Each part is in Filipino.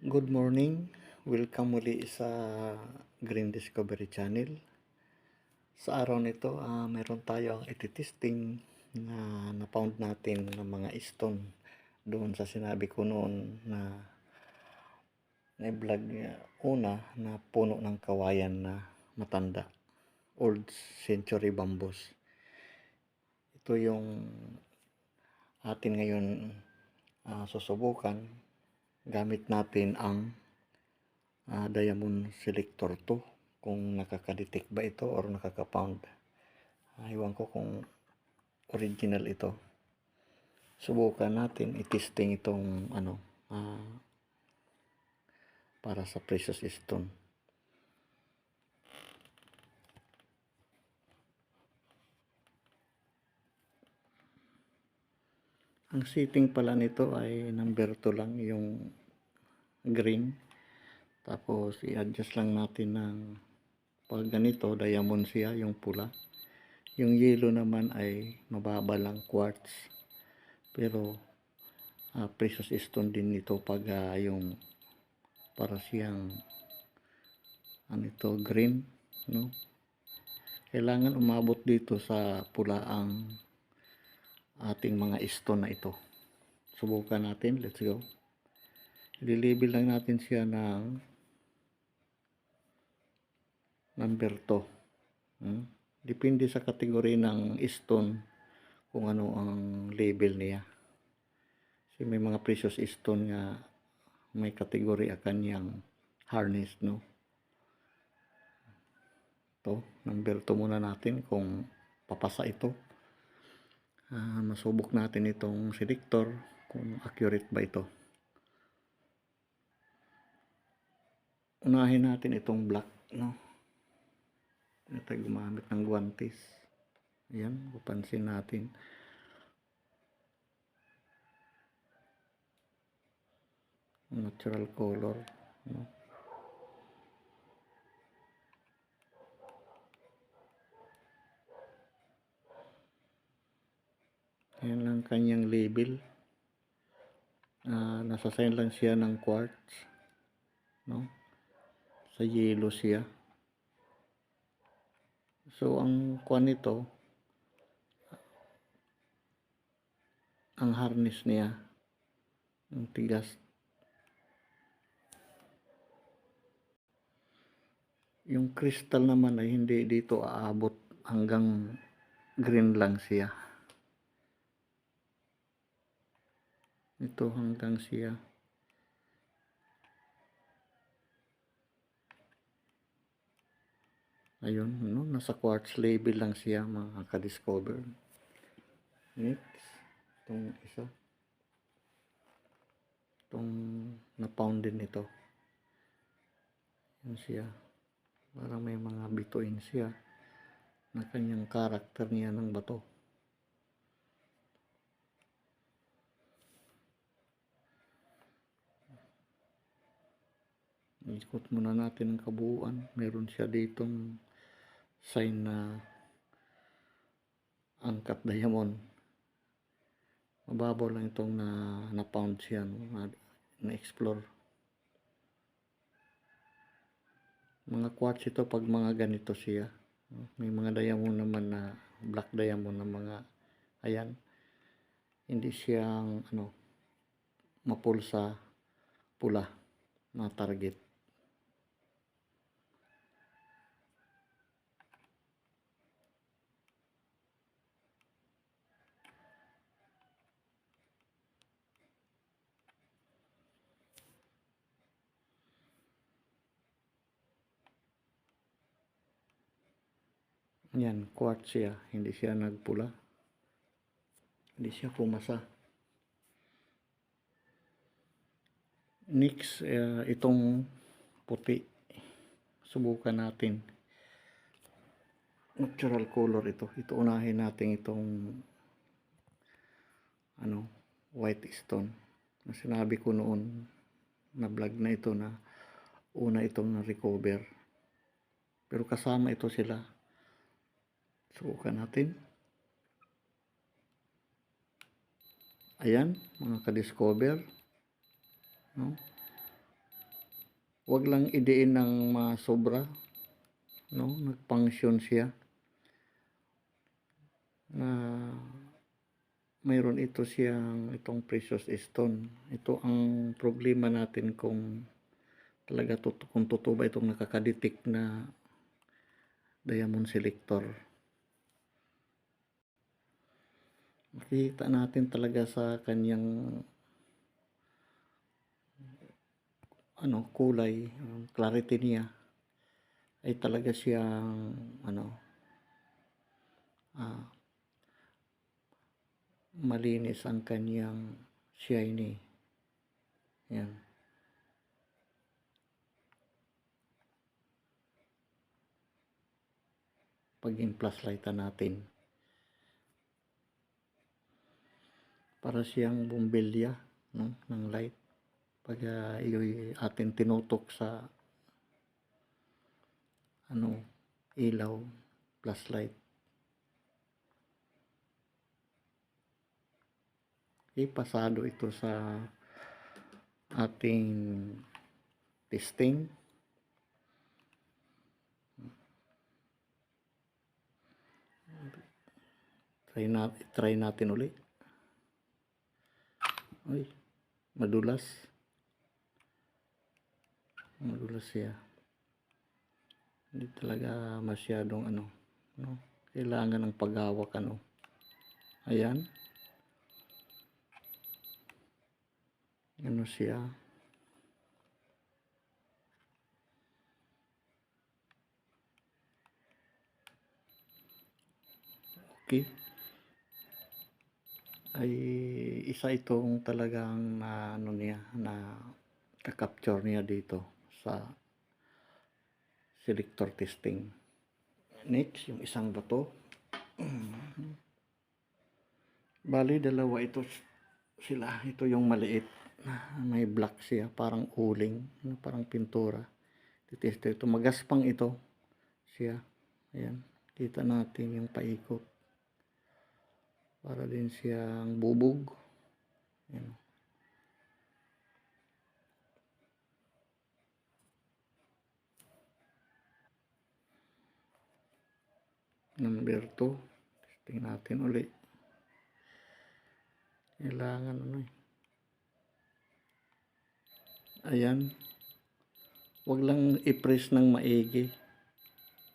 Good morning. Welcome muli sa Green Discovery Channel. Sa araw nito, meron tayong iti-testing na na-found natin ng mga stone doon sa sinabi ko noon na na-vlog una na puno ng kawayan na matanda. Old century bamboos. Ito yung atin ngayon susubukan. Gamit natin ang diamond selector 2 kung nakaka-detect ba ito or nakaka-pound. Iwan ko kung original ito. Subukan natin i-testing itong para sa precious stone. Ang setting pala nito ay number 2 lang, yung green. Tapos i-adjust lang natin ng pag ganito, diamond siya, yung pula. Yung yellow naman ay mababa lang, quartz. Pero precious stone din ito pag yung para siyang green, no? Kailangan umabot dito sa pula ang ating mga stone na ito. Subukan natin, let's go. I-label lang natin siya ng number 2. Depende sa kategory ng stone kung ano ang label niya. Kasi may mga precious stone nga may kategory akan yang harness, no? Ito, number 2 muna natin kung papasa ito. Masubok natin itong selector kung accurate ba ito. Unahin natin itong black, no? Ito gumamit ng guantes. Ayan, papansin natin. Natural color, no? Ayan lang kanyang label. Nasa-sign lang siya ng quartz, no? Sa yellow siya. So ang kuan nito, ang harness niya, ang tigas. Yung crystal naman ay hindi dito aabot, hanggang green lang siya. Ito hanggang siya. Ayun, no? Nasa quartz label lang siya, mga ka-discover. Next, itong isa. Itong na-pound din ito. Yan siya. Parang may mga bituin siya na kanyang karakter niya ng bato. Ikot muna natin ang kabuuan. Meron siya ditong sign na uncut diamond. Mababaw lang itong na-pound siya, na-explore. Mga quartz ito pag mga ganito siya. May mga diamond naman na black diamond na mga ayan. Hindi siyang mapulsa pula na target. Yan, quartz siya, hindi siya nagpula. Hindi siya pumasa. Next, itong puti. Subukan natin. Natural color ito. Ito unahin natin itong white stone. Na sinabi ko noon na vlog na ito na una itong na-recover. Pero kasama ito sila. Subukan natin. Ayan, mga ka-discover. No? wag lang idiin ng masobra, no? Nag-function siya na mayroon itong precious stone. Ito ang problema natin kung talaga kung totoo ba itong nakakadetect na diamond selector. Makita natin talaga sa kanyang kulay, clarity niya ay talaga siyang malinis ang kanyang shiny. Yan. Pag in-flashlightan natin, para siyang bumbilya, no, ng light pag iyo'y atin tinutok sa ilaw, flashlight. Pasado ito sa ating testing. Try natin ulit. Ay, madulas siya. Hindi talaga masyadong kailangan ng paghawak ayan, siya. Okay, ay isa itong talagang na capture niya dito sa selector testing. Next, yung isang bato. Bali, dalawa ito sila. Ito yung maliit, may black siya, parang uling, parang pintura. Titest ito, magaspang ito siya. Ayan, kita natin yung paikot. Para din siyang bubog. Ayan. Number 2. Testing natin ulit. Kailangan ayan. Wag lang i-press ng maigi.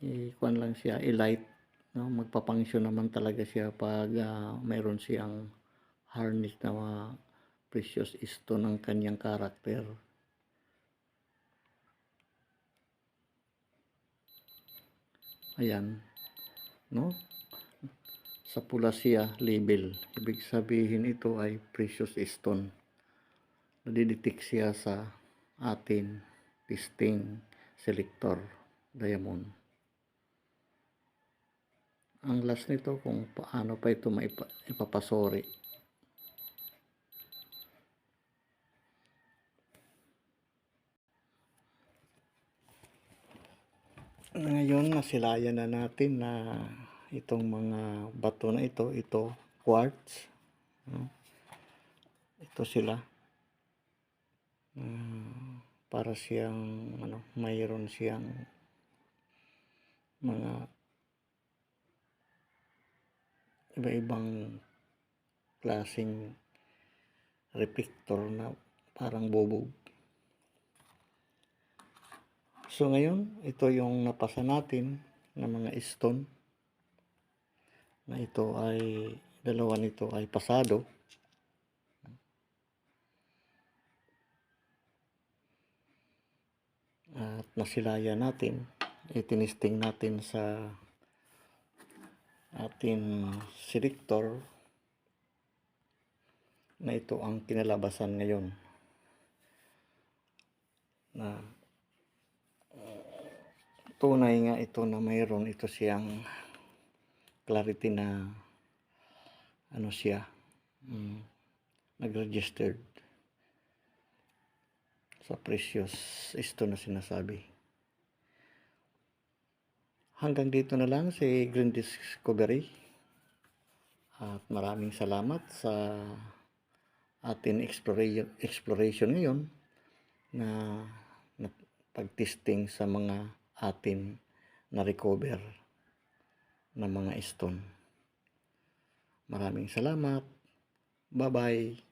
I-kuan lang siya, i-light. No? Magpa-function naman talaga siya pag mayroon siyang harness na precious stone ng kanyang karakter. Ayan, no? Sa pula siya label, ibig sabihin ito ay precious stone. Nadidetect siya sa atin testing selector diamond. Ang last nito kung paano pa ito ipapasori. Ngayon nasilayan na natin na itong mga bato na ito quartz, ito sila, para siyang mayroon siyang mga iba-ibang klaseng reflector na parang bubog. So ngayon, ito yung napasa natin na mga stone na ito ay, dalawa nito ay pasado. At nasilayan natin, itinisting natin sa ating selector na ito ang kinalabasan ngayon na tunay nga ito na mayroon ito siyang clarity na siya nag-registered sa precious stone na sinasabi. Hanggang dito na lang si Green Discovery at maraming salamat sa ating exploration ngayon na pag-testing sa mga atin na recover na mga stone. Maraming salamat. Bye-bye.